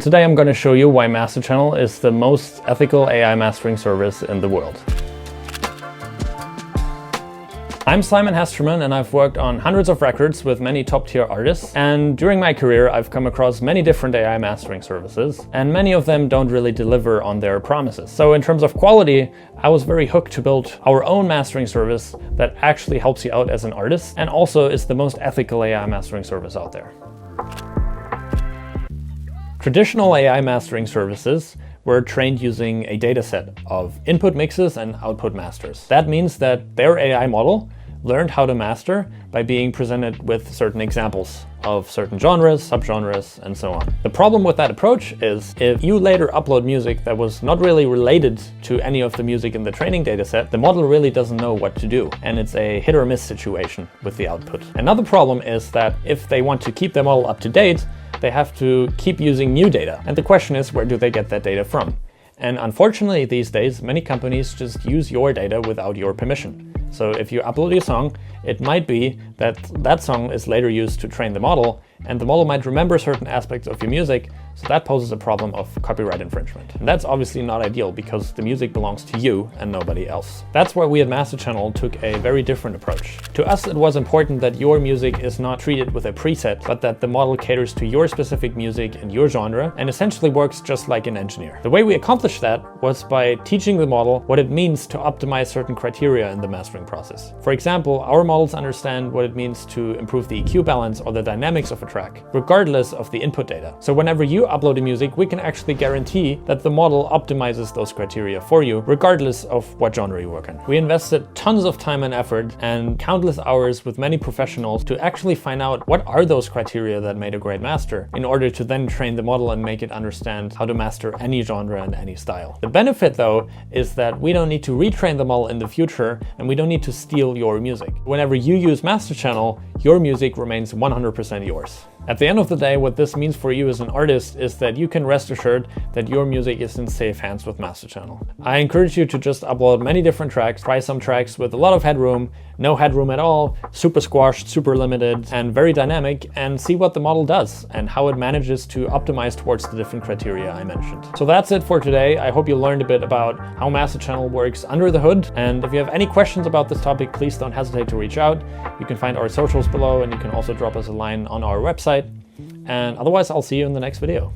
Today I'm going to show you why Masterchannel is the most ethical AI mastering service in the world. I'm Simon Hesterman and I've worked on hundreds of records with many top-tier artists, and during my career I've come across many different AI mastering services, and many of them don't really deliver on their promises. So in terms of quality, I was very hooked to build our own mastering service that actually helps you out as an artist and also is the most ethical AI mastering service out there. Traditional AI mastering services were trained using a dataset of input mixes and output masters. That means that their AI model learned how to master by being presented with certain examples of certain genres, subgenres, and so on. The problem with that approach is if you later upload music that was not really related to any of the music in the training dataset, the model really doesn't know what to do, and it's a hit or miss situation with the output. Another problem is that if they want to keep their model up to date, they have to keep using new data. And the question is, where do they get that data from? And unfortunately these days, many companies just use your data without your permission. So if you upload a song, it might be that that song is later used to train the model, and the model might remember certain aspects of your music, so that poses a problem of copyright infringement. And that's obviously not ideal because the music belongs to you and nobody else. That's why we at Masterchannel took a very different approach. To us, it was important that your music is not treated with a preset, but that the model caters to your specific music and your genre, and essentially works just like an engineer. The way we accomplished that was by teaching the model what it means to optimize certain criteria in the mastering process. For example, our models understand what it means to improve the EQ balance or the dynamics of a track, regardless of the input data. So whenever you upload a music, we can actually guarantee that the model optimizes those criteria for you, regardless of what genre you work in. We invested tons of time and effort and countless hours with many professionals to actually find out what are those criteria that made a great master, in order to then train the model and make it understand how to master any genre and any style. The benefit though is that we don't need to retrain the model in the future, and we don't need to steal your music. Whenever you use Masterchannel, your music remains 100% yours. At the end of the day, what this means for you as an artist is that you can rest assured that your music is in safe hands with Masterchannel. I encourage you to just upload many different tracks, try some tracks with a lot of headroom, no headroom at all, super squashed, super limited, and very dynamic, and see what the model does and how it manages to optimize towards the different criteria I mentioned. So that's it for today. I hope you learned a bit about how Masterchannel works under the hood, and if you have any questions about this topic, please don't hesitate to reach out. You can find our socials below, and you can also drop us a line on our website. And otherwise, I'll see you in the next video.